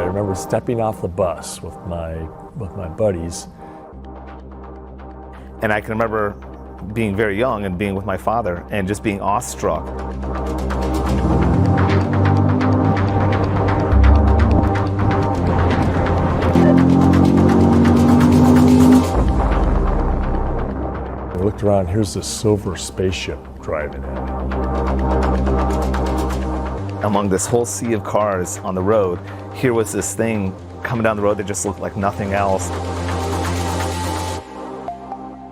remember stepping off the bus with my buddies. And I can remember being very young and being with my father and just being awestruck. I looked around, here's this silver spaceship driving in. Among this whole sea of cars on the road, here was this thing coming down the road that just looked like nothing else.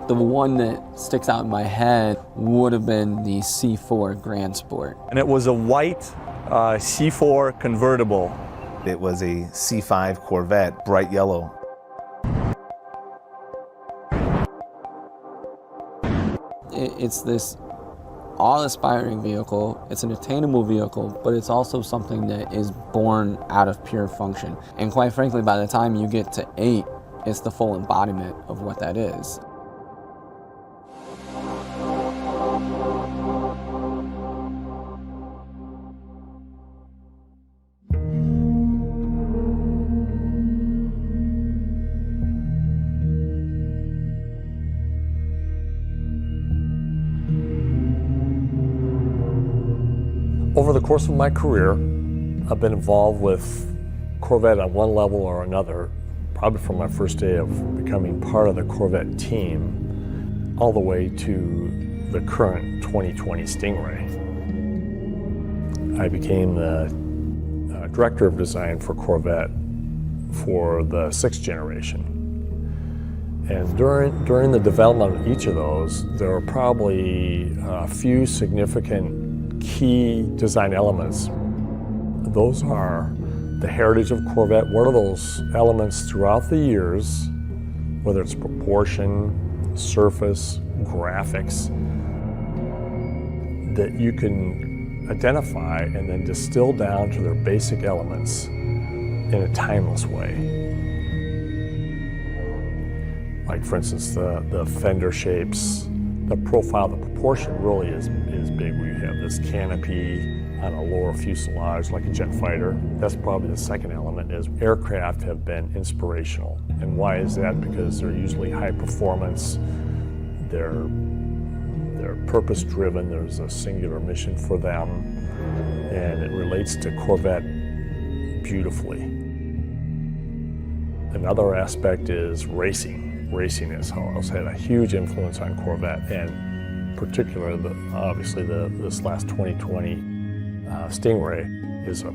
The one that sticks out in my head would have been the C4 Grand Sport. And it was a white C4 convertible. It was a C5 Corvette, bright yellow. It's this awe-inspiring vehicle. It's an attainable vehicle, but it's also something that is born out of pure function. And quite frankly, by the time you get to 8, it's the full embodiment of what that is. Over the course of my career, I've been involved with Corvette on one level or another, probably from my first day of becoming part of the Corvette team, all the way to the current 2020 Stingray. I became the director of design for Corvette for the 6th generation. And during the development of each of those, there were probably a few significant key design elements. Those are the heritage of Corvette. What are those elements throughout the years, whether it's proportion, surface, graphics, that you can identify and then distill down to their basic elements in a timeless way. Like, for instance, the fender shapes, the profile, the proportion really is big. We have this canopy on a lower fuselage like a jet fighter. That's probably the second element, is aircraft have been inspirational. And why is that? Because they're usually high performance, they're purpose driven, there's a singular mission for them, and it relates to Corvette beautifully. Another aspect is racing. Racing has had a huge influence on Corvette, and particularly, obviously, this last 2020 Stingray is a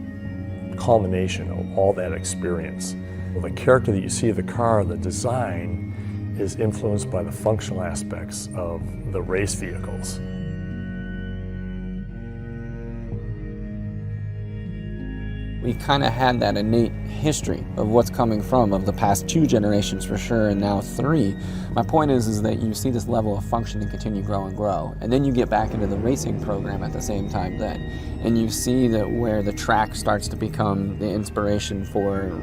culmination of all that experience. The character that you see of the car, the design, is influenced by the functional aspects of the race vehicles. We kind of had that innate history of what's coming from, of the past 2 generations for sure, and now 3. My point is that you see this level of functioning continue grow and grow, and then you get back into the racing program at the same time then, and you see that where the track starts to become the inspiration for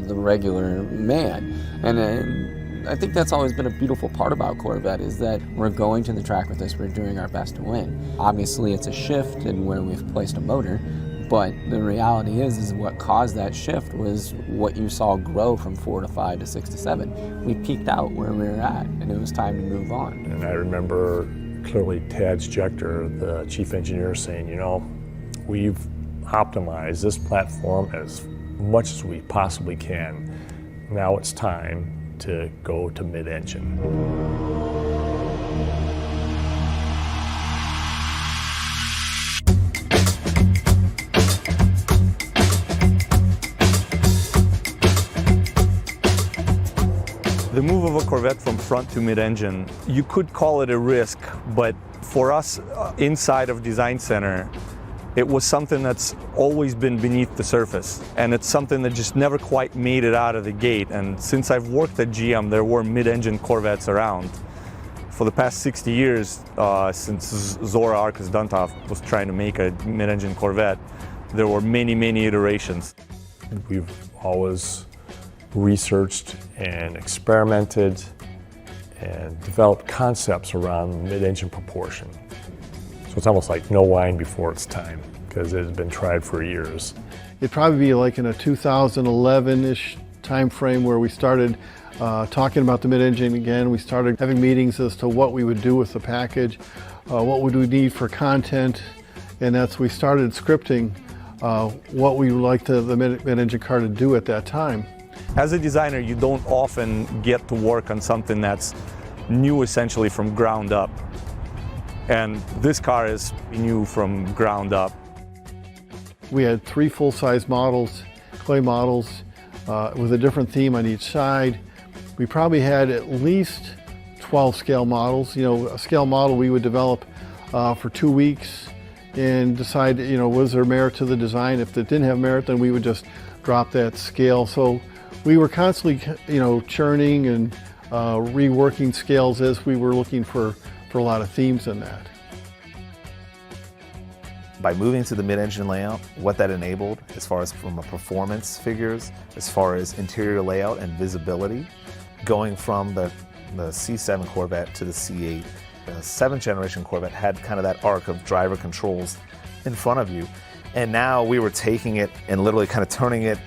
the regular man. And I think that's always been a beautiful part about Corvette, is that we're going to the track with this, we're doing our best to win. Obviously it's a shift in where we've placed a motor, but the reality is what caused that shift was what you saw grow from 4 to 5 to 6 to 7. We peaked out where we were at, and it was time to move on. And I remember clearly Tad Schechter, the chief engineer, saying, you know, we've optimized this platform as much as we possibly can. Now it's time to go to mid-engine. The move of a Corvette from front to mid-engine, you could call it a risk, but for us inside of Design Center, it was something that's always been beneath the surface, and it's something that just never quite made it out of the gate. And since I've worked at GM, there were mid-engine Corvettes around. For the past 60 years, since Zora Arkus Duntov was trying to make a mid-engine Corvette, there were many, many iterations. We've always researched and experimented and developed concepts around mid-engine proportion. So it's almost like no wine before it's time, because it has been tried for years. It'd probably be like in a 2011-ish time frame where we started talking about the mid-engine again. We started having meetings as to what we would do with the package, what would we need for content, and we started scripting what we would like the mid-engine car to do at that time. As a designer, you don't often get to work on something that's new essentially from ground up. And this car is new from ground up. We had 3 full-size models, clay models, with a different theme on each side. We probably had at least 12 scale models. You know, a scale model we would develop for 2 weeks and decide, you know, was there merit to the design? If it didn't have merit, then we would just drop that scale. So we were constantly, you know, churning and reworking scales as we were looking for a lot of themes in that. By moving to the mid-engine layout, what that enabled, as far as from a performance figures, as far as interior layout and visibility, going from the C7 Corvette to the C8, the 7th generation Corvette had kind of that arc of driver controls in front of you. And now we were taking it and literally kind of turning it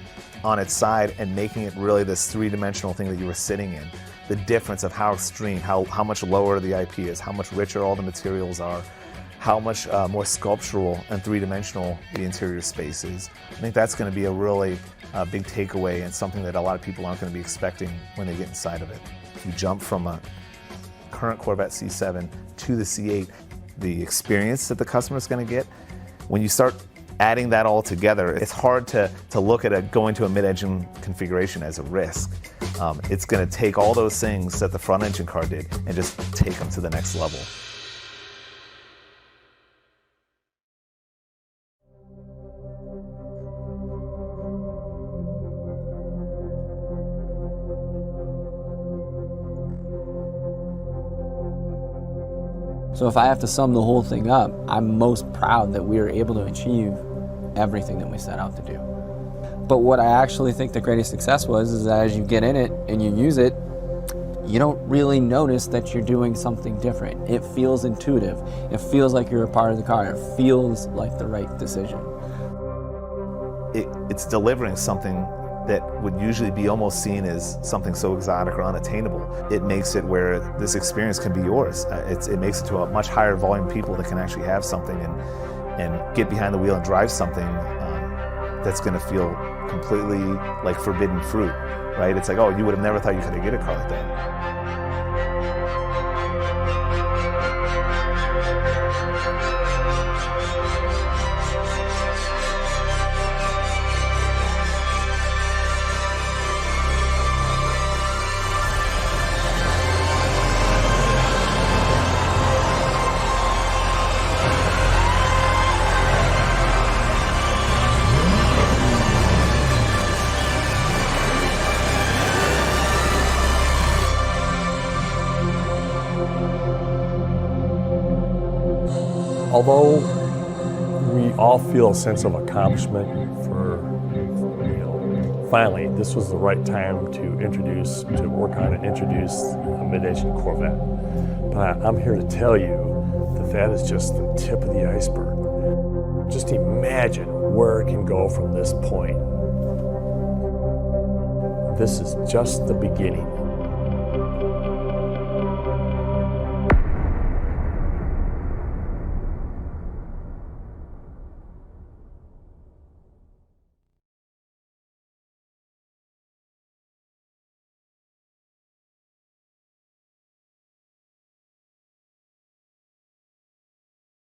on its side and making it really this 3-dimensional thing that you were sitting in. The difference of how extreme, how much lower the IP is, how much richer all the materials are, how much more sculptural and 3-dimensional the interior space is. I think that's going to be a really big takeaway and something that a lot of people aren't going to be expecting when they get inside of it. If you jump from a current Corvette C7 to the C8, the experience that the customer is going to get, when you start adding that all together, it's hard to look at going to a mid-engine configuration as a risk. It's going to take all those things that the front engine car did and just take them to the next level. So if I have to sum the whole thing up, I'm most proud that we were able to achieve everything that we set out to do. But what I actually think the greatest success was is that as you get in it and you use it, you don't really notice that you're doing something different. It feels intuitive. It feels like you're a part of the car. It feels like the right decision. It's delivering something that would usually be almost seen as something so exotic or unattainable. It makes it where this experience can be yours. It makes it to a much higher volume of people that can actually have something and get behind the wheel and drive something that's going to feel completely like forbidden fruit, right? It's like, oh, you would have never thought you could get a car like that. Although we all feel a sense of accomplishment for, finally, this was the right time to work on and introduce a mid-engine Corvette. But I'm here to tell you that that is just the tip of the iceberg. Just imagine where it can go from this point. This is just the beginning.